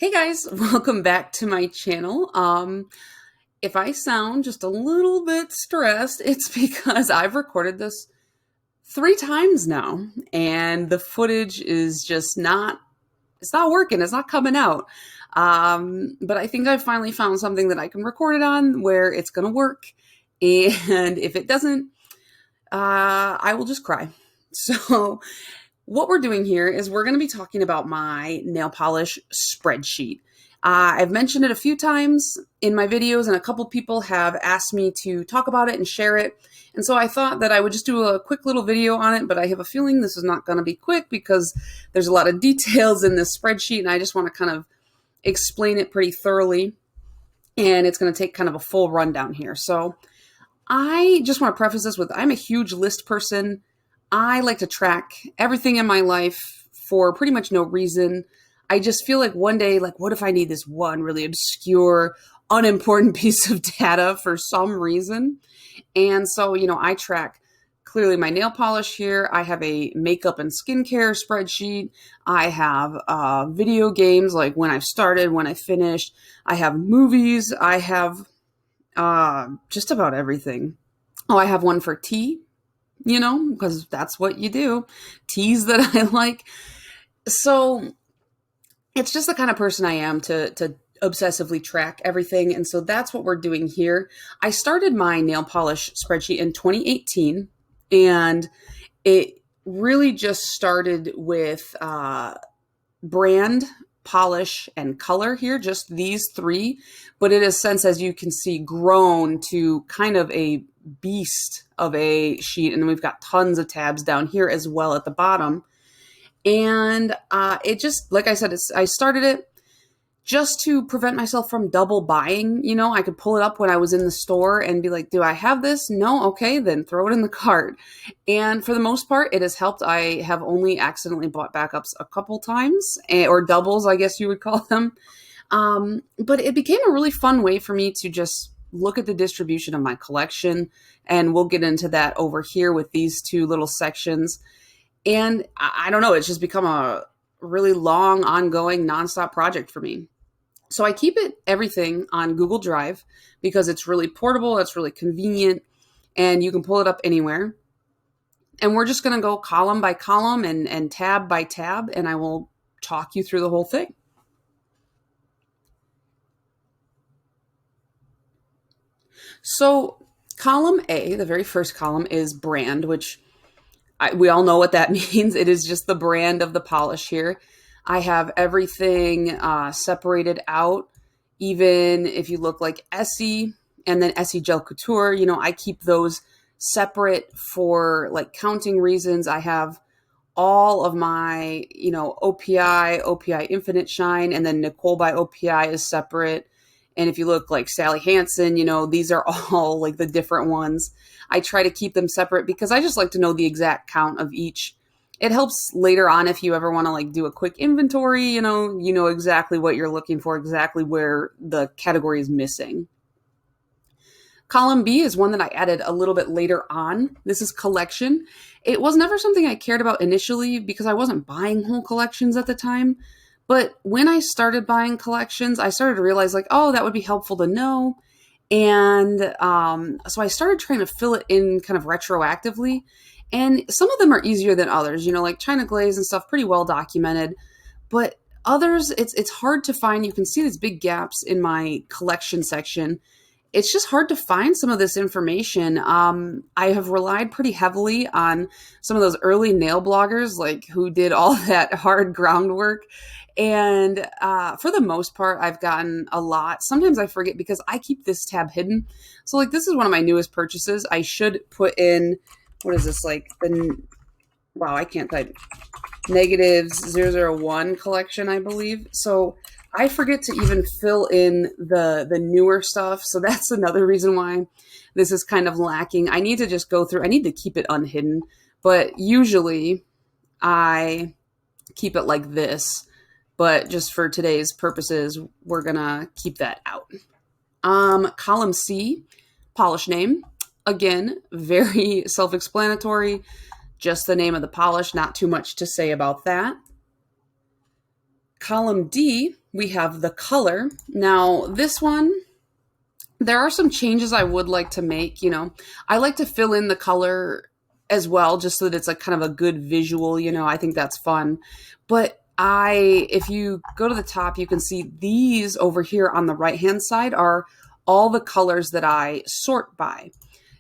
Hey guys, welcome back to my channel. If I sound just a little bit stressed, it's because I've recorded this 3 times now and the footage is just it's not working. It's not coming out. But I think I've finally found something that I can record it on where it's going to work. And if it doesn't, I will just cry. So what we're doing here is we're going to be talking about my nail polish spreadsheet. I've mentioned it a few times in my videos, and a couple people have asked me to talk about it and share it. And so I thought that I would just do a quick little video on it, but I have a feeling this is not going to be quick because there's a lot of details in this spreadsheet, and I just want to kind of explain it pretty thoroughly. And it's going to take kind of a full rundown here. So I just want to preface this with I'm a huge list person. I like to track everything in my life for pretty much no reason. I just feel like one day, like, what if I need this one really obscure, unimportant piece of data for some reason? And so, I track clearly my nail polish here. I have a makeup and skincare spreadsheet. I have video games, like when I've started, when I finished. I have movies. I have just about everything. Oh, I have one for tea. Because that's what you do. Teas that I like. So it's just the kind of person I am to obsessively track everything. And so that's what we're doing here. I started my nail polish spreadsheet in 2018, and it really just started with brand, polish, and color here, just these three. But it has since, as you can see, grown to kind of a beast of a sheet. And then we've got tons of tabs down here as well at the bottom. And it just, like I said, I started it just to prevent myself from double buying. I could pull it up when I was in the store and be like, do I have this? No. Okay, then throw it in the cart. And for the most part, it has helped. I have only accidentally bought backups a couple times, or doubles, I guess you would call them. But it became a really fun way for me to just look at the distribution of my collection. And we'll get into that over here with these two little sections. And I don't know, it's just become a really long, ongoing, nonstop project for me. So I keep everything on Google Drive because it's really portable, it's really convenient, and you can pull it up anywhere. And we're just going to go column by column and tab by tab, and I will talk you through the whole thing. So column A, the very first column, is brand, which we all know what that means. It is just the brand of the polish here. I have everything separated out. Even if you look like Essie and then Essie Gel Couture, I keep those separate for like counting reasons. I have all of my, OPI Infinite Shine, and then Nicole by OPI is separate. And if you look like Sally Hansen, these are all like the different ones. I try to keep them separate because I just like to know the exact count of each. It helps later on if you ever want to like do a quick inventory, you know exactly what you're looking for, exactly where the category is missing. Column B is one that I added a little bit later on. This is collection. It was never something I cared about initially because I wasn't buying whole collections at the time. But when I started buying collections, I started to realize like, oh, that would be helpful to know. And so I started trying to fill it in kind of retroactively. And some of them are easier than others, like China Glaze and stuff, pretty well documented. But others, it's hard to find. You can see these big gaps in my collection section. It's just hard to find some of this information. I have relied pretty heavily on some of those early nail bloggers, like who did all that hard groundwork. And for the most part, I've gotten a lot. Sometimes I forget because I keep this tab hidden. So like this is one of my newest purchases. I should put in, what is this, like wow, I can't type, -001 collection, I believe. So I forget to even fill in the newer stuff. So that's another reason why this is kind of lacking. I need to just go through, I need to keep it unhidden, but usually I keep it like this. But just for today's purposes, we're gonna keep that out. Column C, polish name. Again, very self-explanatory. Just the name of the polish, not too much to say about that. Column D, we have the color. Now, this one, there are some changes I would like to make. I like to fill in the color as well, just so that it's like kind of a good visual. I think that's fun. But if you go to the top, you can see these over here on the right-hand side are all the colors that I sort by.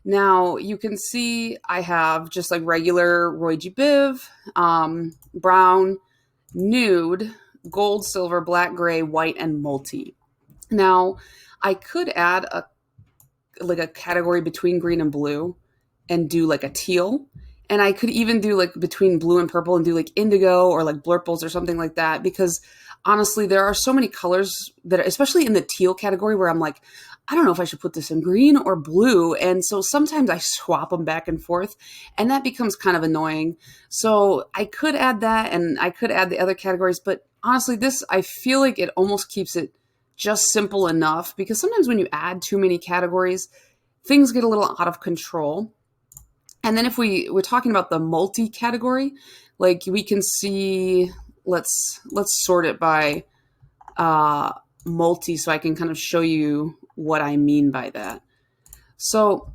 Now, you can see I have just like regular Roy G. Biv, brown, nude, gold, silver, black, gray, white, and multi. Now, I could add a category between green and blue and do like a teal. And I could even do like between blue and purple and do like indigo or like blurples or something like that. Because honestly, there are so many colors that, especially in the teal category, where I'm like, I don't know if I should put this in green or blue. And so sometimes I swap them back and forth, and that becomes kind of annoying. So I could add that, and I could add the other categories. But honestly, this, I feel like it almost keeps it just simple enough, because sometimes when you add too many categories, things get a little out of control. And then if we're talking about the multi-category, like we can see, let's sort it by multi, so I can kind of show you what I mean by that. So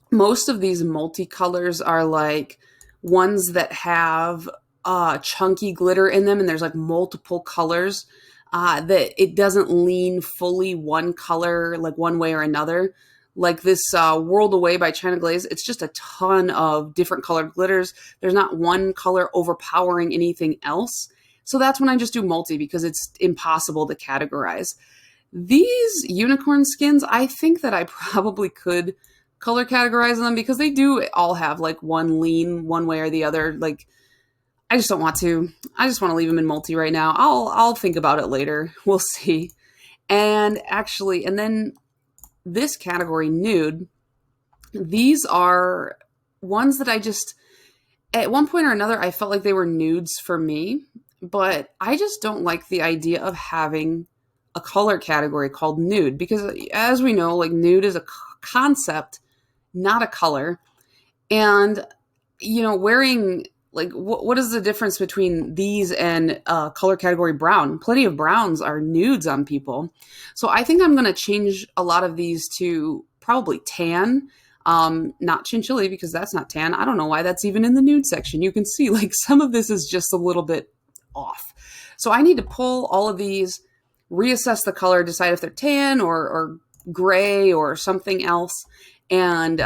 most of these multicolors are like ones that have chunky glitter in them, and there's like multiple colors, that it doesn't lean fully one color, like one way or another. Like this World Away by China Glaze, it's just a ton of different colored glitters. There's not one color overpowering anything else. So that's when I just do multi, because it's impossible to categorize. These unicorn skins, I think that I probably could color categorize them, because they do all have like one lean one way or the other. Like, I just don't want to. I just want to leave them in multi right now. I'll think about it later. We'll see. And then this category, nude, these are ones that I just, at one point or another, I felt like they were nudes for me, but I just don't like the idea of having a color category called nude, because as we know, like, nude is a concept, not a color. And, wearing, like, what is the difference between these and color category brown? Plenty of browns are nudes on people. So I think I'm going to change a lot of these to probably tan, not chinchilla, because that's not tan. I don't know why that's even in the nude section. You can see like some of this is just a little bit off. So I need to pull all of these, reassess the color, decide if they're tan or gray or something else, and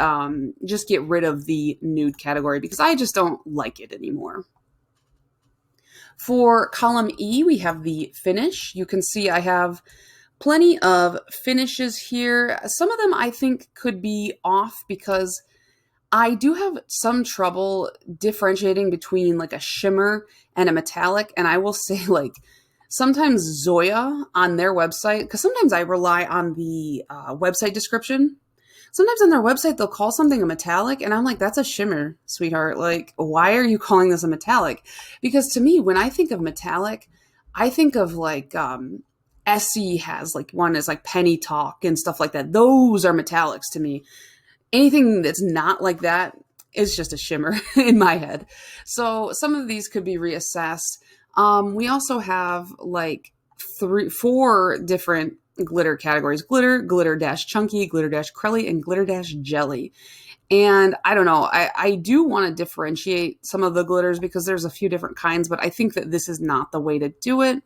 just get rid of the nude category, because I just don't like it anymore. For column E, we have the finish. You can see I have plenty of finishes here. Some of them I think could be off, because I do have some trouble differentiating between like a shimmer and a metallic. And I will say, like, sometimes Zoya on their website, because sometimes I rely on the website description. Sometimes on their website, they'll call something a metallic, and I'm like, that's a shimmer, sweetheart. Like, why are you calling this a metallic? Because to me, when I think of metallic, I think of like, Essie has like one is like Penny Talk and stuff like that. Those are metallics to me. Anything that's not like that is just a shimmer in my head. So some of these could be reassessed. We also have like 4 different glitter categories: glitter dash chunky, glitter dash crelly, and glitter dash jelly. And I don't know, I do want to differentiate some of the glitters, because there's a few different kinds, but I think that this is not the way to do it.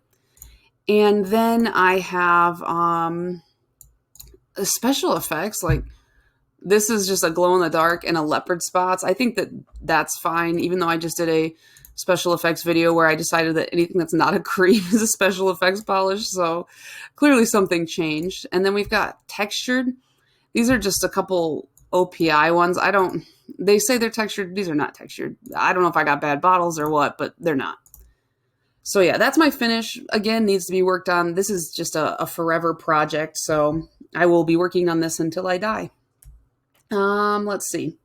And then I have special effects. Like, this is just a glow in the dark and a leopard spots. I think that that's fine, even though I just did a special effects video where I decided that anything that's not a cream is a special effects polish. So clearly something changed. And then we've got textured. These are just a couple OPI ones. They say they're textured. These are not textured. I don't know if I got bad bottles or what, but they're not. So yeah, that's my finish. Again, needs to be worked on. This is just a forever project. So I will be working on this until I die. Let's see.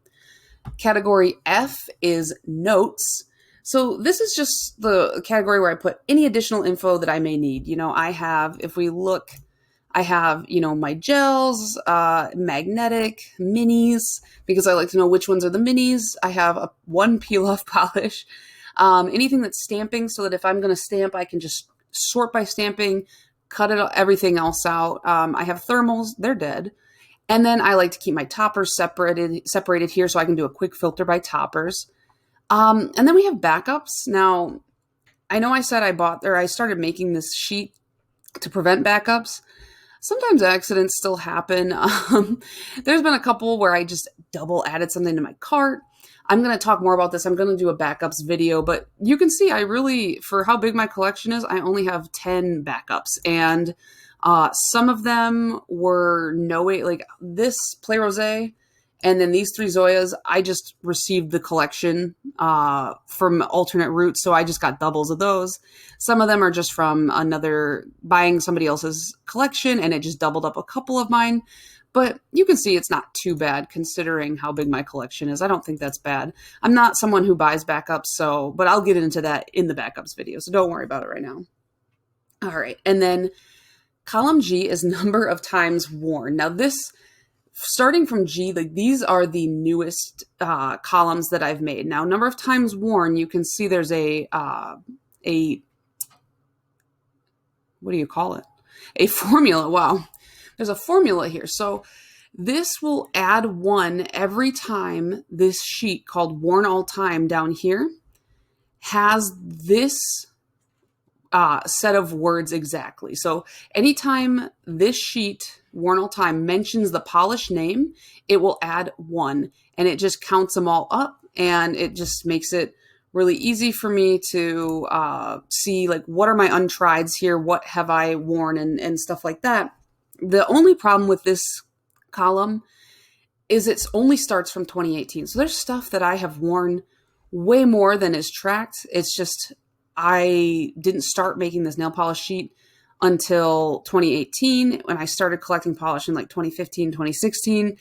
Category F is notes. So this is just the category where I put any additional info that I may need. I have my gels, magnetic, minis, because I like to know which ones are the minis. I have one peel-off polish, anything that's stamping, so that if I'm going to stamp, I can just sort by stamping, cut everything else out. I have thermals, they're dead. And then I like to keep my toppers separated here so I can do a quick filter by toppers. And then we have backups. Now, I know I said I started making this sheet to prevent backups. Sometimes accidents still happen. There's been a couple where I just double added something to my cart. I'm going to talk more about this. I'm going to do a backups video, but you can see for how big my collection is, I only have 10 backups. And some of them were like this Play Rosé, and then these 3 Zoyas, I just received the collection from alternate routes, so I just got doubles of those. Some of them are just from buying somebody else's collection, and it just doubled up a couple of mine. But you can see it's not too bad considering how big my collection is. I don't think that's bad. I'm not someone who buys backups, but I'll get into that in the backups video, so don't worry about it right now. All right, and then column G is number of times worn. Now this, starting from G, like these are the newest columns that I've made. Now, number of times worn, you can see there's a what do you call it? A formula. Wow. There's a formula here. So this will add 1 every time this sheet called worn all time down here has this set of words exactly. So anytime this sheet, worn all time, mentions the polish name, it will add 1, and it just counts them all up, and it just makes it really easy for me to see like what are my untrieds here, what have I worn, and stuff like that. The only problem with this column is it only starts from 2018. So there's stuff that I have worn way more than is tracked. It's just I didn't start making this nail polish sheet until 2018 when I started collecting polish in like 2015, 2016.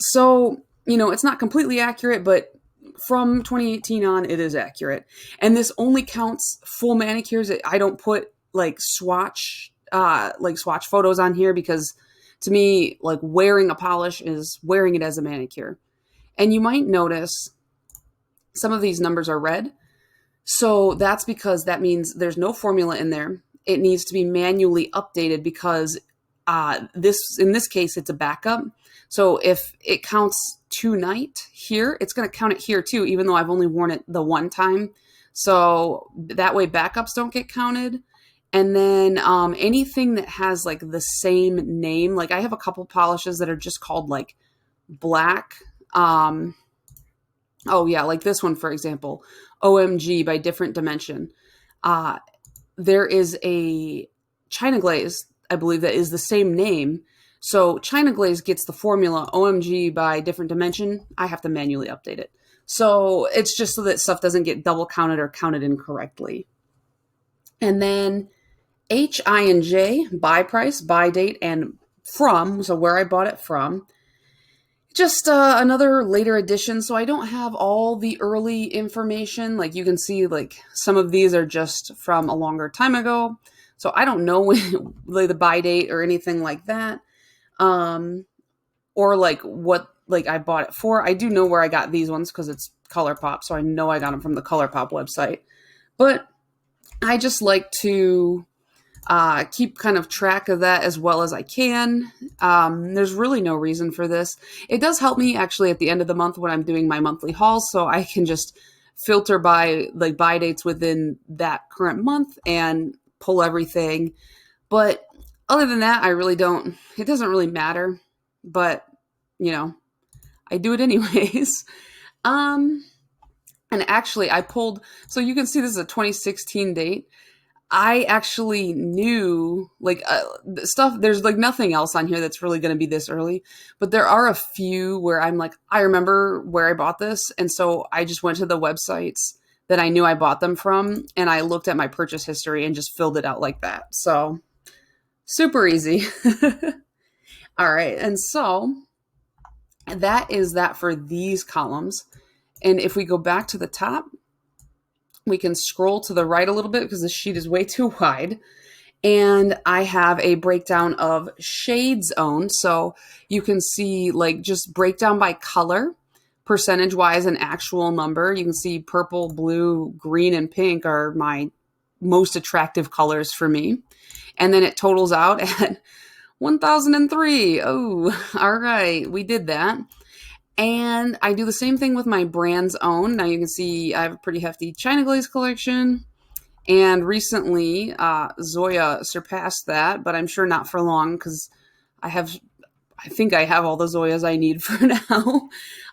So, it's not completely accurate, but from 2018 on, it is accurate. And this only counts full manicures. I don't put like swatch photos on here because to me, like wearing a polish is wearing it as a manicure. And you might notice some of these numbers are red. So that's because that means there's no formula in there. It needs to be manually updated because in this case, it's a backup. So if it counts tonight here, it's going to count it here too, even though I've only worn it the one time. So that way backups don't get counted. And then anything that has like the same name, like I have a couple polishes that are just called like black. Like this one, for example, OMG by Different Dimension. There is a China Glaze, I believe, that is the same name. So China Glaze gets the formula OMG by Different Dimension. I have to manually update it. So it's just so that stuff doesn't get double counted or counted incorrectly. And then H, I, and J, buy price, buy date, and from, so where I bought it from. Just another later edition, so I don't have all the early information. Like you can see, like some of these are just from a longer time ago. So I don't know when, like the buy date or anything like that. Or like what like I bought it for. I do know where I got these ones because it's ColourPop, so I know I got them from the ColourPop website. But I just like to keep kind of track of that as well as I can. There's really no reason for this. It does help me actually at the end of the month when I'm doing my monthly hauls, so I can just filter by like buy dates within that current month and pull everything. But other than that, it doesn't really matter, but I do it anyways. And actually I pulled, so you can see this is a 2016 date. I actually knew like stuff. There's like nothing else on here that's really going to be this early, but there are a few where I'm like, I remember where I bought this. And so I just went to the websites that I knew I bought them from. And I looked at my purchase history and just filled it out like that. So super easy. All right. And so that is that for these columns. And if we go back to the top, we can scroll to the right a little bit because this sheet is way too wide. And I have a breakdown of shades owned. So you can see like just breakdown by color, percentage wise, an actual number. You can see purple, blue, green, and pink are my most attractive colors for me. And then it totals out at 1003. Oh, all right. We did that. And I do the same thing with my brand's own. Now you can see I have a pretty hefty China Glaze collection. And recently, Zoya surpassed that, but I'm sure not for long because I think I have all the Zoyas I need for now.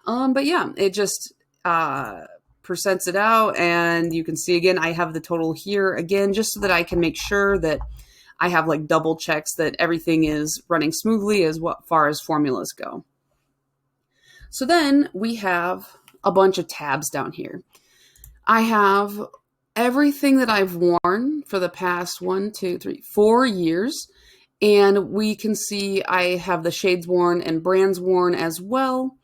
But yeah, it just percents it out. And you can see again, I have the total here again, just so that I can make sure that I have like double checks that everything is running smoothly as far as formulas go. So then we have a bunch of tabs down here. I have everything that I've worn for the past 4 years. And we can see I have the shades worn and brands worn as well.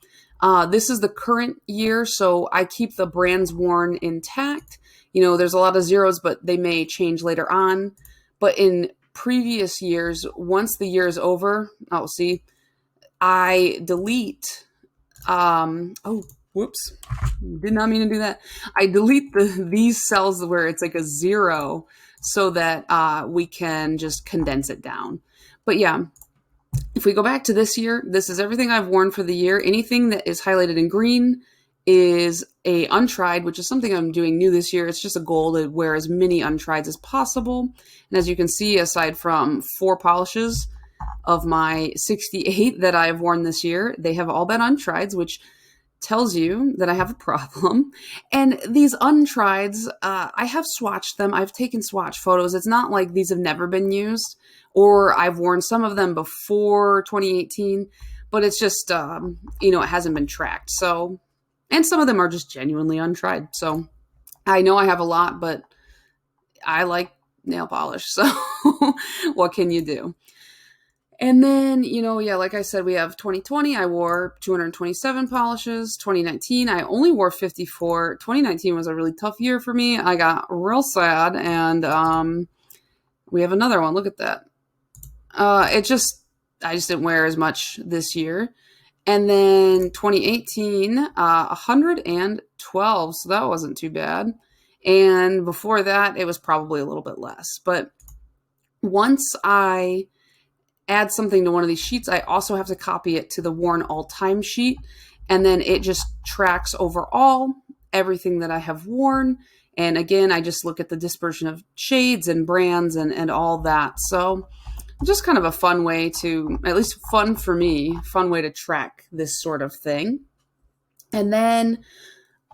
This is the current year, so I keep the brands worn intact. There's a lot of zeros, but they may change later on. But in previous years, once the year is over, I delete. Whoops. Did not mean to do that. I delete these cells where it's like a 0 so that we can just condense it down. But yeah, if we go back to this year, this is everything I've worn for the year. Anything that is highlighted in green is a untried, which is something I'm doing new this year. It's just a goal to wear as many untrieds as possible. And as you can see, aside from 4 polishes of my 68 that I've worn this year, they have all been untrieds, which tells you that I have a problem. And these untrieds, I have swatched them. I've taken swatch photos. It's not like these have never been used, or I've worn some of them before 2018, but it's just, it hasn't been tracked. So, and some of them are just genuinely untried. So I know I have a lot, but I like nail polish. So what can you do? And then, like I said, we have 2020, I wore 227 polishes. 2019, I only wore 54. 2019 was a really tough year for me. I got real sad, and we have another one. Look at that. I just didn't wear as much this year. And then 2018, 112, so that wasn't too bad. And before that, it was probably a little bit less. But once I add something to one of these sheets, I also have to copy it to the worn all-time sheet. And then it just tracks overall everything that I have worn. And again, I just look at the dispersion of shades and brands and all that. So just kind of a fun way to, at least fun for me, fun way to track this sort of thing. And then,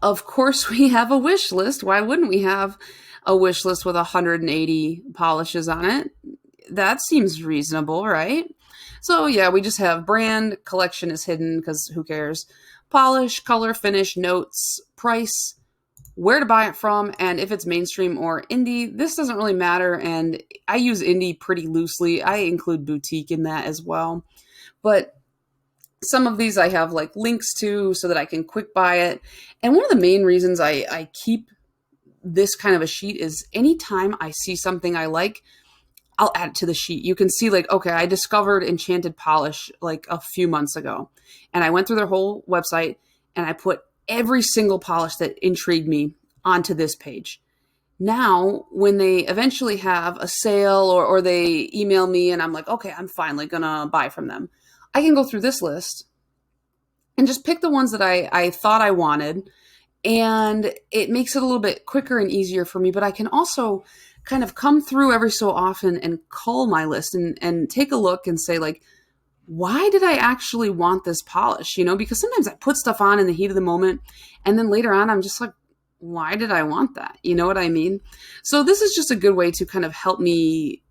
of course, we have a wish list. Why wouldn't we have a wish list with 180 polishes on it? That seems reasonable, right? So yeah, we just have brand, collection is hidden because who cares? Polish, color, finish, notes, price, where to buy it from, and if it's mainstream or indie. This doesn't really matter, and I use indie pretty loosely. I include boutique in that as well. But some of these I have like links to so that I can quick buy it. And one of the main reasons I keep this kind of a sheet is anytime I see something I like, I'll add it to the sheet. You can see like, okay, I discovered Enchanted Polish like a few months ago, and I went through their whole website and I put every single polish that intrigued me onto this page. Now, when they eventually have a sale or they email me and I'm like, okay, I'm finally gonna buy from them, I can go through this list and just pick the ones that I thought I wanted. And it makes it a little bit quicker and easier for me, but I can also kind of come through every so often and cull my list and take a look and say like, why did I actually want this polish? Because sometimes I put stuff on in the heat of the moment and then later on I'm just like, why did I want that? You know what I mean? So this is just a good way to kind of help me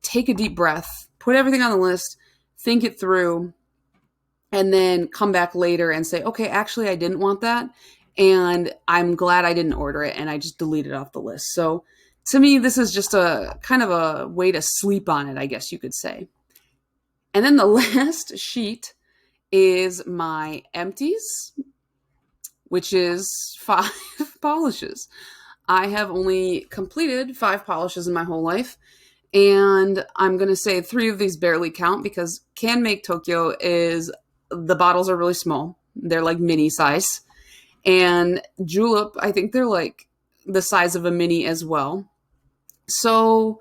take a deep breath, put everything on the list, think it through, and then come back later and say, okay, actually I didn't want that. And I'm glad I didn't order it and I just deleted it off the list. So to me, this is just a kind of a way to sleep on it, I guess you could say. And then the last sheet is my empties, which is 5 polishes. I have only completed 5 polishes in my whole life. And I'm going to say 3 of these barely count because Can Make Tokyo the bottles are really small. They're like mini size. And Julep, I think they're like the size of a mini as well. So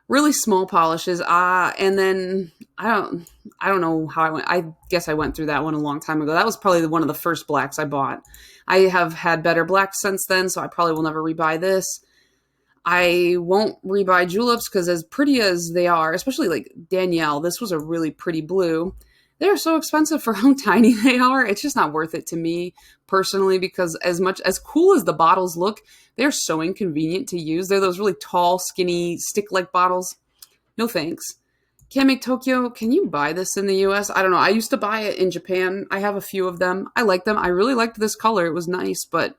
really small polishes. And then I don't know how I went. I guess I went through that one a long time ago. That was probably one of the first blacks I bought. I have had better blacks since then, so I probably will never rebuy this. I won't rebuy juleps because as pretty as they are, especially like Danielle, this was a really pretty blue. They're so expensive for how tiny they are. It's just not worth it to me personally because as much as cool as the bottles look, they're so inconvenient to use. They're those really tall, skinny, stick-like bottles. No thanks. Can't make Tokyo. Can you buy this in the US? I don't know. I used to buy it in Japan. I have a few of them. I like them. I really liked this color. It was nice, but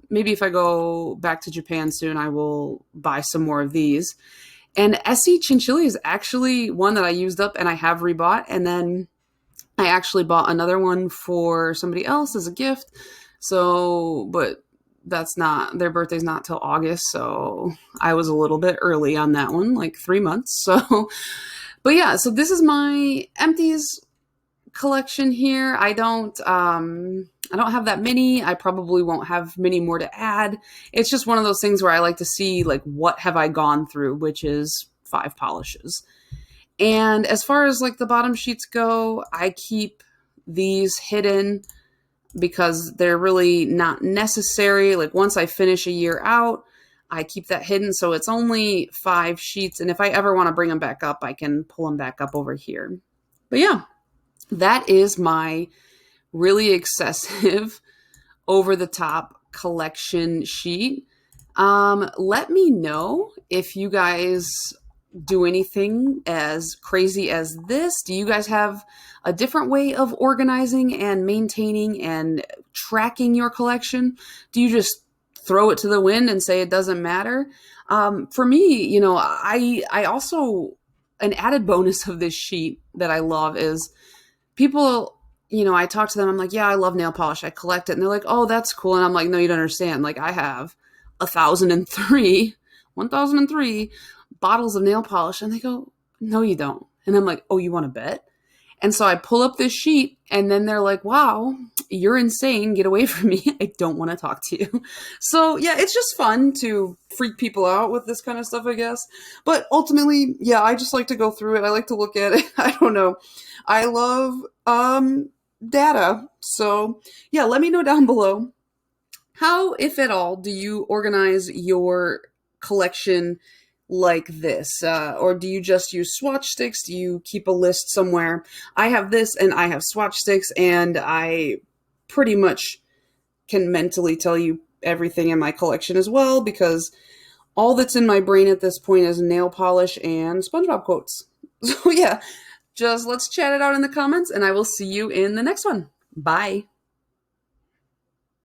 maybe if I go back to Japan soon, I will buy some more of these. And Essie Chinchilla is actually one that I used up and I have rebought. And then I actually bought another one for somebody else as a gift. So, but that's not, their birthday's not till August. So I was a little bit early on that one, like 3 months. So, but yeah, so this is my Empties collection here. I don't have that many. I probably won't have many more to add. It's just one of those things where I like to see like what have I gone through, which is 5 polishes. And as far as like the bottom sheets go, I keep these hidden because they're really not necessary. Like once I finish a year out, I keep that hidden. So it's only 5 sheets. And if I ever want to bring them back up, I can pull them back up over here. But yeah, that is my really excessive over the top collection sheet. Let me know if you guys do anything as crazy as this. Do you guys have a different way of organizing and maintaining and tracking your collection? Do you just throw it to the wind and say it doesn't matter? For me, I also, an added bonus of this sheet that I love is people, I talk to them, I'm like, yeah, I love nail polish. I collect it. And they're like, oh, that's cool. And I'm like, no, you don't understand. Like I have 1,003 bottles of nail polish. And they go, no, you don't. And I'm like, oh, you want to bet? And so I pull up this sheet and then they're like, wow, you're insane. Get away from me. I don't want to talk to you. So yeah, it's just fun to freak people out with this kind of stuff, I guess. But ultimately, yeah, I just like to go through it. I like to look at it. I don't know. I love data. So yeah, let me know down below. How, if at all, do you organize your collection like this? Or do you just use swatch sticks? Do you keep a list somewhere? I have this and I have swatch sticks, and I pretty much can mentally tell you everything in my collection as well, because all that's in my brain at this point is nail polish and SpongeBob quotes. So yeah, just let's chat it out in the comments, and I will see you in the next one. Bye.